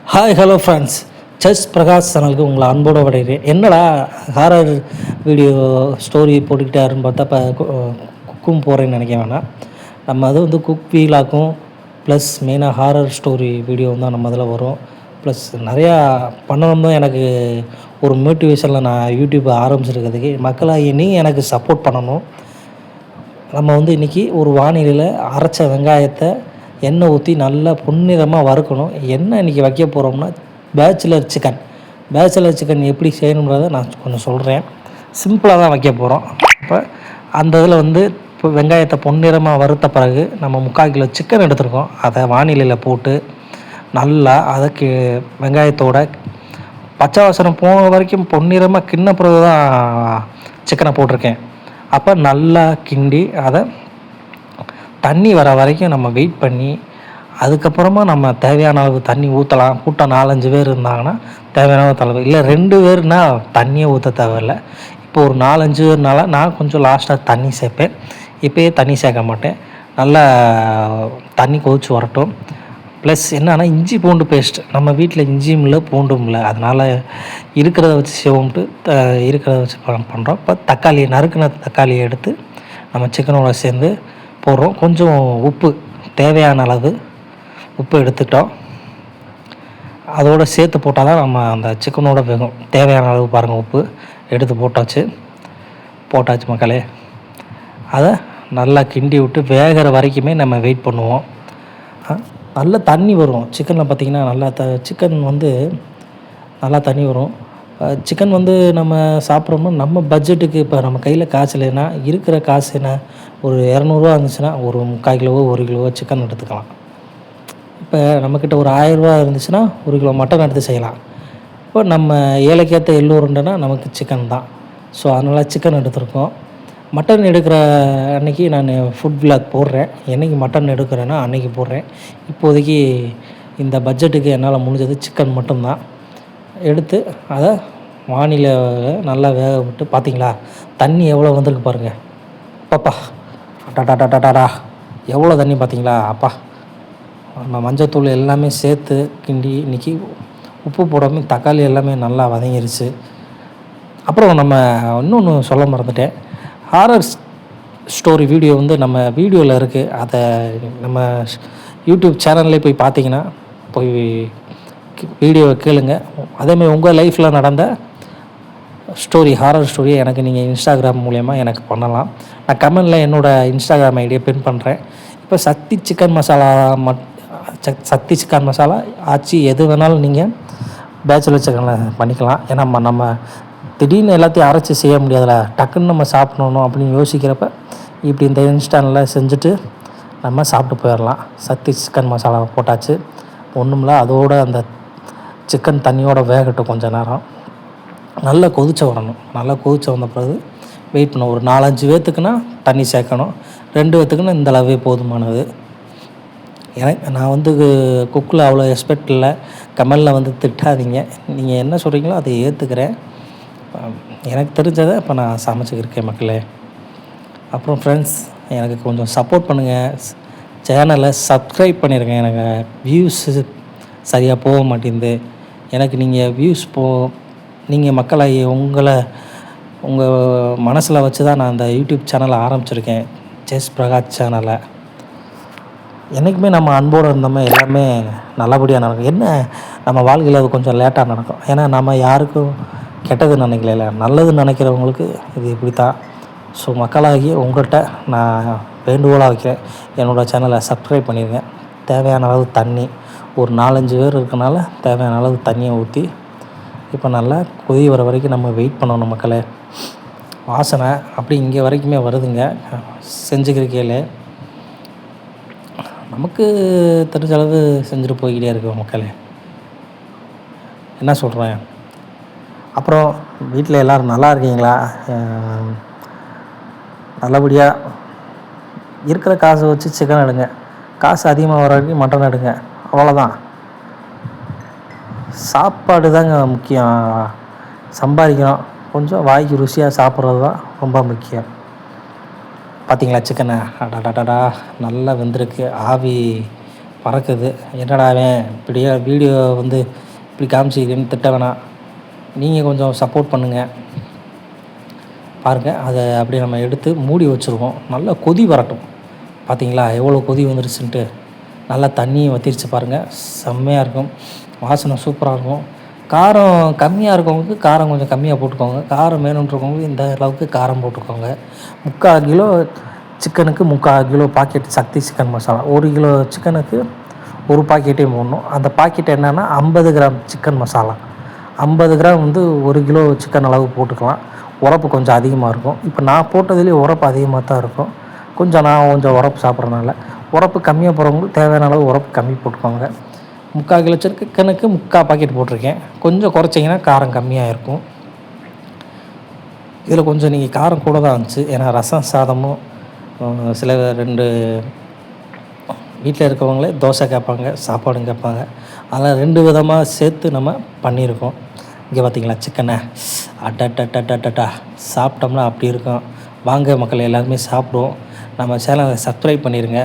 Hi hello friends, chess Prakash சேனலுக்கு உங்களை அன்போடு வரவேற்கிறேன். என்னடா ஹாரர் வீடியோ ஸ்டோரி போட்டுக்கிட்டாருன்னு பார்த்தா இப்போ குக்கும் போகிறேன்னு நினைக்க வேணாம். நம்ம அது வந்து குக் வீலாக்கும் ப்ளஸ் மெயினாக ஹாரர் ஸ்டோரி வீடியோ தான் நம்ம அதில் வரும். ப்ளஸ் நிறையா பண்ணணும் தான் எனக்கு ஒரு மோட்டிவேஷனில் நான் யூடியூப் ஆரம்பிச்சிருக்கிறதுக்கு. மக்களாகி நீங்கள் எனக்கு சப்போர்ட் பண்ணணும். நம்ம வந்து இன்றைக்கி ஒரு வானிலையில் அரைச்ச வெங்காயத்தை எண்ணெய் ஊற்றி நல்லா பொன்னிறமாக வறுக்கணும். என்ன இன்றைக்கி வைக்க போகிறோம்னா பேச்சுலர் சிக்கன் எப்படி செய்யணுன்றதை நான் கொஞ்சம் சொல்கிறேன். சிம்பிளாக தான் வைக்க போகிறோம். இப்போ அந்த இதில் வந்து இப்போ வெங்காயத்தை பொன்னிறமாக வறுத்த பிறகு நம்ம 3/4 கிலோ சிக்கன் எடுத்துருக்கோம். அதை வானிலையில் போட்டு நல்லா அதுக்கு வெங்காயத்தோட பச்சை வாசனம் போன வரைக்கும் பொன்னிறமாக கிண்ண பிறகு தான் சிக்கனை போட்டிருக்கேன். அப்போ நல்லா கிண்டி அதை தண்ணி வர வரைக்கும் நம்ம வெயிட் பண்ணி அதுக்கப்புறமா நம்ம தேவையான அளவு தண்ணி ஊற்றலாம். கூட்டம் 4-5 பேர் இருந்தாங்கன்னா தேவையான அளவு தலைவர் இல்லை 2 பேர்னால் தண்ணியே ஊற்ற தேவையில்லை. இப்போ ஒரு 4-5 பேர்னால நான் கொஞ்சம் லாஸ்ட்டாக தண்ணி சேர்ப்பேன். இப்போயே தண்ணி சேர்க்க மாட்டேன். நல்லா தண்ணி கொதிச்சு வரட்டும். ப்ளஸ் என்னென்னா இஞ்சி பூண்டு பேஸ்ட் நம்ம வீட்டில் இஞ்சியும் இல்லை பூண்டும் இல்லை, அதனால் இருக்கிறத வச்சு சிவம்ட்டு இருக்கிறத வச்சு பண்ணுறோம். இப்போ நறுக்கின தக்காளியை எடுத்து நம்ம சிக்கனோட சேர்ந்து போடுறோம். கொஞ்சம் உப்பு தேவையான அளவு உப்பு எடுத்துக்கிட்டோம். அதோடு சேர்த்து போட்டால் தான் நம்ம அந்த சிக்கனோட வேகும். தேவையான அளவு பாருங்கள், உப்பு எடுத்து போட்டாச்சு மக்களே. அதை நல்லா கிண்டி விட்டு வேகிற வரைக்குமே நம்ம வெயிட் பண்ணுவோம். நல்லா தண்ணி வரும் சிக்கனில் பார்த்திங்கன்னா. சிக்கன் வந்து நல்லா தண்ணி வரும். சிக்கன் வந்து நம்ம சாப்பிட்றோம்னா நம்ம பட்ஜெட்டுக்கு இப்போ நம்ம கையில் காசு இல்லைன்னா இருக்கிற காசு என்ன ஒரு 200 இருந்துச்சுன்னா ஒரு 3/4 கிலோவோ 1 கிலோவோ சிக்கன் எடுத்துக்கலாம். இப்போ நம்மக்கிட்ட ஒரு 1000 ரூபா இருந்துச்சுன்னா 1 கிலோ மட்டன் எடுத்து செய்யலாம். இப்போ நம்ம ஏழைக்கேற்ற எள்ளூருண்டனா நமக்கு சிக்கன் தான். ஸோ அதனால் சிக்கன் எடுத்துருக்கோம். மட்டன் எடுக்கிற அன்றைக்கி நான் ஃபுட் விளாக் போடுறேன். என்றைக்கு மட்டன் எடுக்கிறேன்னா அன்றைக்கி போடுறேன். இப்போதைக்கு இந்த பட்ஜெட்டுக்கு என்னால் முடிஞ்சது சிக்கன் மட்டும்தான். எடுத்து அதை வானிலையில் நல்லா வேக விட்டு பார்த்திங்களா தண்ணி எவ்வளோ வந்திருக்கு பாருங்கள். அப்பா டாடா எவ்வளோ தண்ணி பார்த்திங்களா. அப்பா நம்ம மஞ்சத்தூள் எல்லாமே சேர்த்து கிண்டி இன்றைக்கி உப்பு போடாமல் தக்காளி எல்லாமே நல்லா வதங்கிருச்சு. அப்புறம் நம்ம இன்னொன்று சொல்ல மறந்துட்டேன். ஹாரர் ஸ்டோரி வீடியோ வந்து நம்ம வீடியோவில் இருக்குது. அதை நம்ம யூடியூப் சேனல்லே போய் பார்த்தீங்கன்னா போய் வீடியோவை கேளுங்க. அதேமாதிரி உங்கள் லைஃப்பில் நடந்த ஹாரர் ஸ்டோரியை எனக்கு நீங்கள் இன்ஸ்டாகிராம் மூலயமா எனக்கு பண்ணலாம். நான் கமெண்டில் என்னோடய இன்ஸ்டாகிராம் ஐடியை பின் பண்ணுறேன். இப்போ சக்தி சிக்கன் மசாலா ஆச்சு எது வேணாலும் நீங்கள் பேச்சுலர் சிக்கனில் பண்ணிக்கலாம். ஏன்னா நம்ம திடீர்னு எல்லாத்தையும் அரைச்சி செய்ய முடியாதுல்ல, டக்குன்னு நம்ம சாப்பிடணும் அப்படின்னு யோசிக்கிறப்ப இப்படி இந்த இன்ஸ்டானில் செஞ்சுட்டு நம்ம சாப்பிட்டு போயிடலாம். சக்தி சிக்கன் மசாலா போட்டாச்சு. ஒன்றுமில்ல, அதோடு அந்த சிக்கன் தண்ணியோடு வேகட்டும் கொஞ்சம் நேரம். நல்லா கொதிச்சு வரணும். நல்லா கொதிச்சு வந்த பிறகு வெயிட் பண்ணணும். ஒரு 4-5 பேர்த்துக்குன்னா தண்ணி சேர்க்கணும். 2 பேர்த்துக்குன்னா இந்த அளவே போதுமானது. நான் வந்து குக்கில் அவ்வளோ எக்ஸ்பெக்ட் இல்லை. கமெண்டில் வந்து திட்டாதீங்க. நீங்கள் என்ன சொல்கிறீங்களோ அதை ஏற்றுக்கிறேன். எனக்கு தெரிஞ்சதை இப்போ நான் சமைச்சிக்கிருக்கேன் மக்களே. அப்புறம் ஃப்ரெண்ட்ஸ், எனக்கு கொஞ்சம் சப்போர்ட் பண்ணுங்கள். சேனலை சப்ஸ்கிரைப் பண்ணிடுங்க. எனக்கு வியூஸு சரியாக போக மாட்டேங்குது. எனக்கு நீங்கள் மக்களாகி உங்கள் மனசில் வச்சு தான் நான் அந்த யூடியூப் சேனலை ஆரம்பிச்சிருக்கேன், செஸ் பிரகாஷ் சேனலை. என்றைக்குமே நம்ம அன்போடு இருந்தோமே எல்லாமே நல்லபடியாக நடக்கும். என்ன நம்ம வாழ்க்கையில் அது கொஞ்சம் லேட்டாக நடக்கும். ஏன்னா நம்ம யாருக்கும் கெட்டது நினைக்கல, நல்லது நினைக்கிறவங்களுக்கு இது இப்படி தான். ஸோ மக்களாகி உங்கள்கிட்ட நான் வேண்டுகோளாக வைக்கிறேன், என்னோடய சேனலை சப்ஸ்கிரைப் பண்ணிடுங்க. தேவையான அளவு தண்ணி ஒரு 4-5 பேர் இருக்கனால தேவையான அளவு தண்ணியை ஊற்றி இப்போ நல்லா கொதி வர வரைக்கும் நம்ம வெயிட் பண்ணணும் மக்களே. வாசனை அப்படி இங்கே வரைக்குமே வருதுங்க. செஞ்சுக்கிறக்கையிலே நமக்கு தெரிஞ்ச அளவு செஞ்சுட்டு போய்கிட்டே இருக்கோம் மக்களே. என்ன சொல்கிறேன். அப்புறம் வீட்டில் எல்லோரும் நல்லா இருக்கீங்களா? நல்லபடியாக இருக்கிற காசை வச்சு சிக்கன் எடுங்க. காசு அதிகமாக வர வரைக்கும் மட்டன் எடுங்க. அவ்வளோதான். சாப்பாடு தாங்க முக்கியம். சம்பாதிக்கணும், கொஞ்சம் வாய்க்கு ருசியாக சாப்பிட்றது தான் ரொம்ப முக்கியம். பார்த்திங்களா சிக்கனை அடாடாடா நல்லா வெந்திருக்கு. ஆவி பறக்குது. என்னடா அவன் இப்படியே வீடியோ வந்து இப்படி காமிச்சிக்கிறேன்னு திட்ட வேணாம். நீங்கள் கொஞ்சம் சப்போர்ட் பண்ணுங்கள். பாருங்கள், அதை அப்படியே நம்ம எடுத்து மூடி வச்சுருக்கோம். நல்லா கொதி வரட்டும். பார்த்தீங்களா எவ்வளோ கொதி வந்துருச்சுன்ட்டு. நல்லா தண்ணியை வற்றிருச்சு பாருங்கள். செம்மையாக இருக்கும், வாசனை சூப்பராக இருக்கும். காரம் கம்மியாக இருக்கவங்களுக்கு காரம் கொஞ்சம் கம்மியாக போட்டுக்கோங்க. காரம் வேணுன்றவங்களுக்கு இந்த அளவுக்கு காரம் போட்டுக்கோங்க. 3/4 கிலோ சிக்கனுக்கு 3/4 கிலோ பாக்கெட் சக்தி சிக்கன் மசாலா. 1 கிலோ சிக்கனுக்கு ஒரு பாக்கெட்டே போடணும். அந்த பாக்கெட் என்னென்னா 50 கிராம் சிக்கன் மசாலா. 50 கிராம் வந்து 1 கிலோ சிக்கன் அளவு போட்டுக்கலாம். உரப்பு கொஞ்சம் அதிகமாக இருக்கும். இப்போ நான் போட்டதுலேயே உரப்பு அதிகமாக தான் இருக்கும். நான் கொஞ்சம் உரப்பு சாப்பிட்றதுனால உரப்பு கம்மியாக போகிறவங்களுக்கு தேவையான அளவு உரப்பு கம்மி போட்டுக்கோங்க. 3/4 கிலோ சிக்கனுக்கு 3/4 பாக்கெட் போட்டிருக்கேன். கொஞ்சம் குறைச்சிங்கன்னா காரம் கம்மியாக இருக்கும். இதில் கொஞ்சம் நீங்கள் காரம் கூட தான் இருந்துச்சு. ஏன்னா ரசம் சாதமும் சில 2 வீட்டில் இருக்கவங்களே தோசை கேட்பாங்க, சாப்பாடும் கேட்பாங்க. அதனால் 2 விதமாக சேர்த்து நம்ம பண்ணியிருக்கோம். இங்கே பார்த்திங்களா சிக்கனை அட்டா சாப்பிட்டோம்னா அப்படி இருக்கும். வாங்க மக்கள் எல்லாருமே சாப்பிடுவோம். நம்ம சேனலை சப்ஸ்கிரைப் பண்ணிடுங்க.